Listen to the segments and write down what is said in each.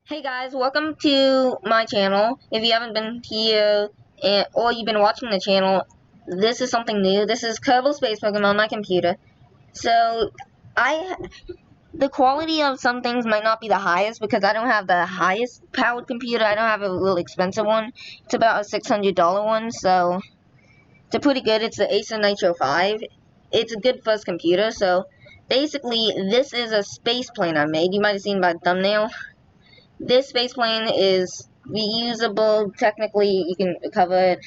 Hey guys, welcome to my channel. If you haven't been here or you've been watching the channel, this is something new. This is Kerbal Space Program on my computer. So, I the quality of some things might not be the highest because I don't have the highest powered computer. I don't have a really expensive one. It's about a $600 one, so it's a pretty good. It's the Acer Nitro 5. It's a good first computer, so basically this is a space plane I made. You might have seen by the thumbnail. This spaceplane is reusable. Technically, you can recover it,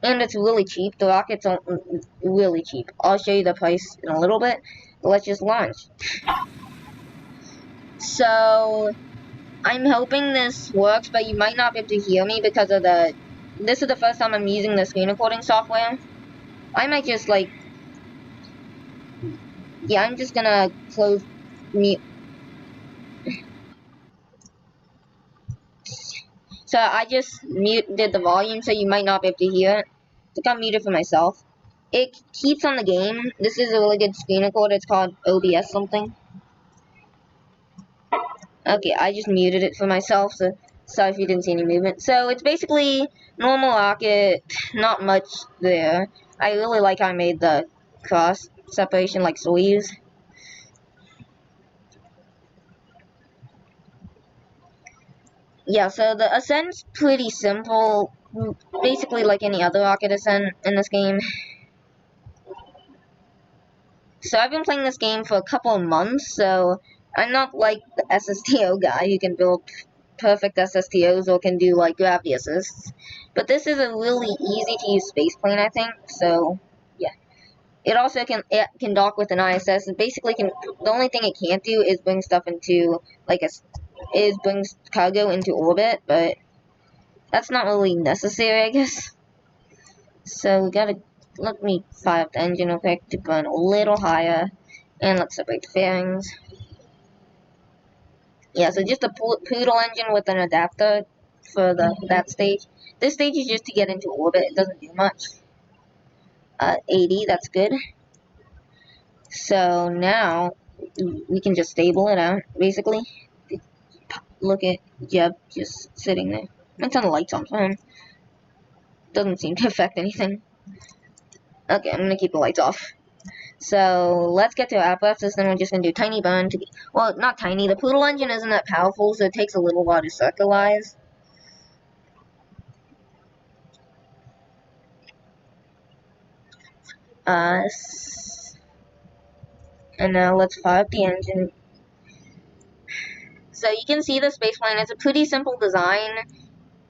and it's really cheap. The rockets are really cheap. I'll show you the price in a little bit. But let's just launch. So, I'm hoping this works, but you might not be able to hear me because of the. This is the first time I'm using the screen recording software. I might just yeah, I'm just gonna close mute. So I just muted the volume, so you might not be able to hear it. I got muted for myself. It keeps on the game. This is a really good screen recorder. It's called OBS something. Okay, I just muted it for myself, so sorry if you didn't see any movement. So it's basically normal rocket, not much there. I really like how I made the cross separation like sleeves. Yeah, so the ascent's pretty simple, basically like any other rocket ascent in this game. So I've been playing this game for a couple of months, so I'm not like the SSTO guy who can build perfect SSTOs or can do like gravity assists. But this is a really easy to use space plane, I think. So yeah, it can dock with an ISS. And basically, the only thing it can't do is bring stuff into bring cargo into orbit, but that's not really necessary, I guess. So we gotta let me fire up the engine real quick to burn a little higher. And let's separate the fairings. Yeah, so just a poodle engine with an adapter for that stage. This stage is just to get into orbit. It doesn't do much. 80, that's good. So now we can just stable it out, basically. Look at Jeb just sitting there. Let's turn the lights on for him. Doesn't seem to affect anything. Okay, I'm gonna keep the lights off. So let's get to apparatus, then we're just gonna do tiny burn well, not tiny. The poodle engine isn't that powerful, so it takes a little while to circularize. And now let's fire up the engine. So you can see the spaceplane. It's a pretty simple design,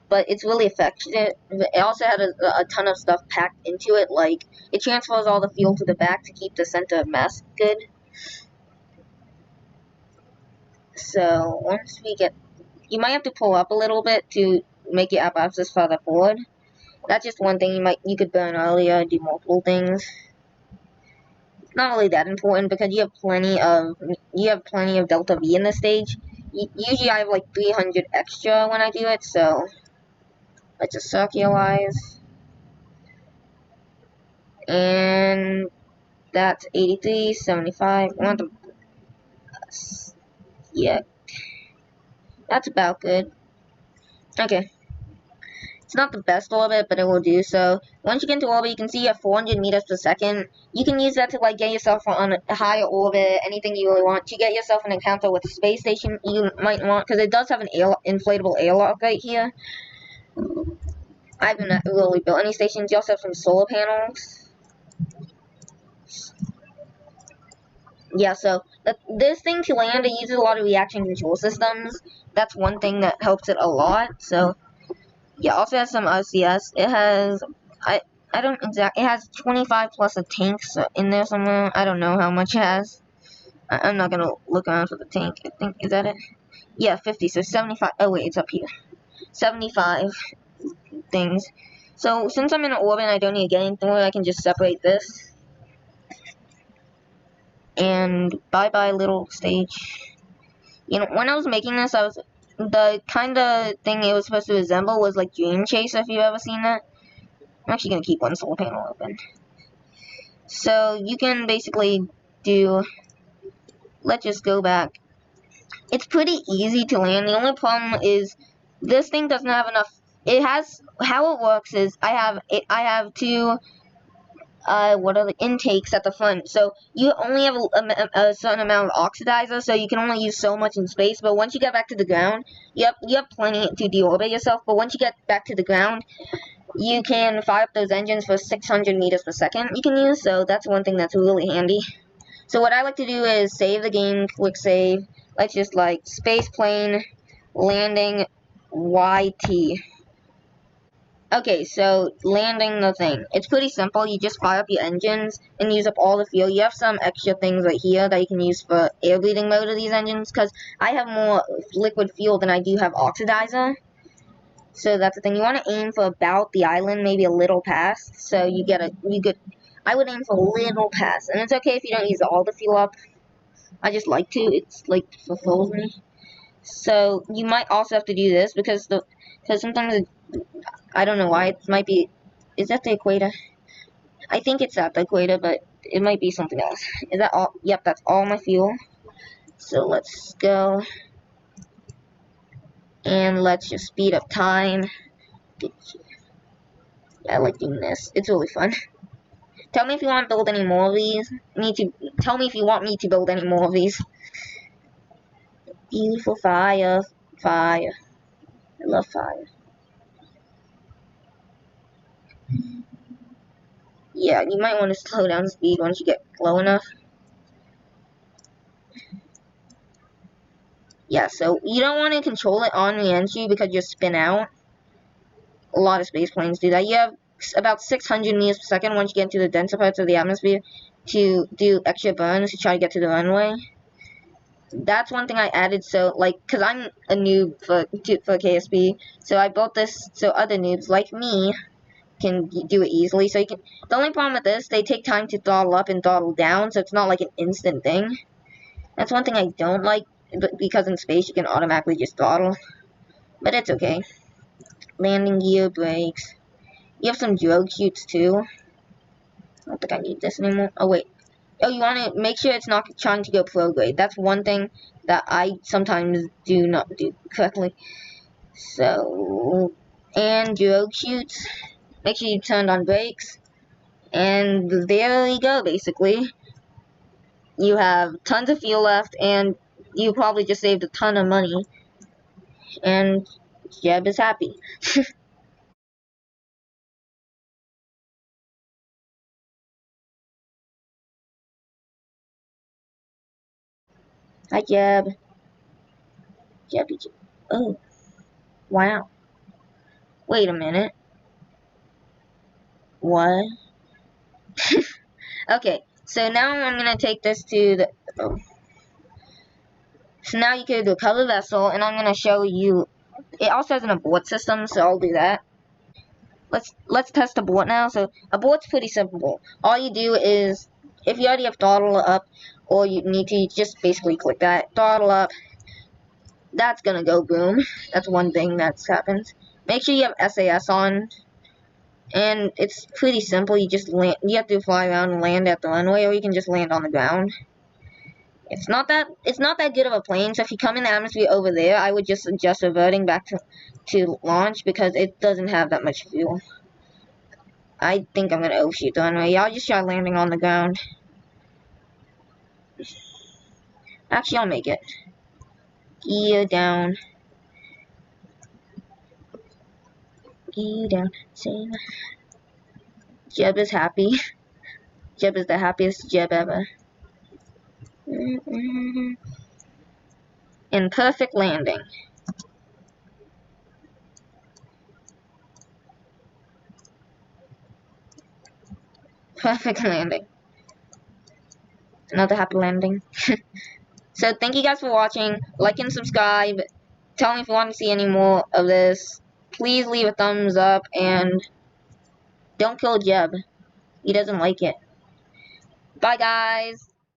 but it's really effective. It also had a ton of stuff packed into it, like it transfers all the fuel to the back to keep the center of mass good. So once we get, you might have to pull up a little bit to make your apparatus further forward. That's just one thing you could burn earlier, do multiple things. It's not really that important because you have plenty of delta V in this stage. Usually I have like 300 extra when I do it, so let's just circularize. And that's 83, 75. I want the, yeah, that's about good. Okay. It's not the best orbit, but it will do. So once you get into orbit, you can see you have 400 meters per second. You can use that to like get yourself on a higher orbit, anything you really want. To get yourself an encounter with a space station, you might want, because it does have an inflatable airlock right here. I haven't really built any stations. You also have some solar panels. Yeah, so this thing to land, it uses a lot of reaction control systems. That's one thing that helps it a lot. So yeah, also has some RCS. It has I don't exactly. It has 25 plus a tank in there somewhere. I don't know how much it has. I'm not gonna look around for the tank. I think, is that it? Yeah, 50. So 75. Oh wait, it's up here. 75 things. So since I'm in an orbit and I don't need to get anything, I can just separate this. And bye bye little stage. You know, when I was making this, the kind of thing it was supposed to resemble was like Dream Chase, if you've ever seen that. I'm actually going to keep one solar panel open. So you can basically do, let's just go back. It's pretty easy to land. The only problem is this thing doesn't have enough. It has, how it works is I have two what are the intakes at the front. So you only have a certain amount of oxidizer, so you can only use so much in space. But once you get back to the ground, you have plenty to deorbit yourself. But once you get back to the ground, you can fire up those engines for 600 meters per second you can use. So that's one thing that's really handy. So what I like to do is save the game, click save. Let's just like spaceplane landing YT. Okay, so landing the thing. It's pretty simple. You just fire up your engines and use up all the fuel. You have some extra things right here that you can use for air breathing mode of these engines, because I have more liquid fuel than I do have oxidizer. So that's the thing. You want to aim for about the island, maybe a little past. So I would aim for a little past, and it's okay if you don't use all the fuel up. I just like to. It's like fulfills me. So you might also have to do this because sometimes I don't know why it might be. Is that the equator? I think it's at the equator, but it might be something else. Is that all? Yep, that's all my fuel. So let's go. And let's just speed up time. Yeah, I like doing this. It's really fun. Tell me if you want to build any more of these. Tell me if you want me to build any more of these. Beautiful fire. Fire. I love fire. Yeah, you might want to slow down speed once you get low enough. Yeah, so you don't want to control it on the entry because you spin out. A lot of space planes do that. You have about 600 meters per second once you get into the denser parts of the atmosphere to do extra burns to try to get to the runway. That's one thing I added, so like, cause I'm a noob for KSP, so I built this so other noobs like me can do it easily. So you can. The only problem with this, they take time to throttle up and throttle down, so it's not like an instant thing. That's one thing I don't like, but because in space you can automatically just throttle, but it's okay. Landing gear, brakes. You have some drogue chutes too. I don't think I need this anymore. Oh wait. Oh, you want to make sure it's not trying to go prograde. That's one thing that I sometimes do not do correctly. So, and drogue chutes. Make sure you turn on brakes. And there you go, basically. You have tons of fuel left, and you probably just saved a ton of money. And Jeb is happy. Hi, Jeb. Jebby Jeb. Oh, wow. Wait a minute. What? Okay, so now I'm gonna take this to the. Oh. So now you can do a cover vessel, and I'm gonna show you. It also has an abort system, so I'll do that. Let's test abort now. So abort's pretty simple. All you do is, if you already have throttle up, or you need to, just basically click that throttle up. That's gonna go boom. That's one thing that's happened. Make sure you have SAS on, and it's pretty simple. You just land. You have to fly around and land at the runway, or you can just land on the ground. It's not that good of a plane, so if you come in the atmosphere over there, I would just suggest reverting back to launch because it doesn't have that much fuel. I think I'm gonna overshoot the runway. I'll just try landing on the ground. Actually, I'll make it. Gear down. Gear down. Same. Jeb is happy. Jeb is the happiest Jeb ever. And perfect landing. Perfect landing. Another happy landing. So thank you guys for watching. Like and subscribe. Tell me if you want to see any more of this. Please leave a thumbs up and don't kill Jeb. He doesn't like it. Bye guys.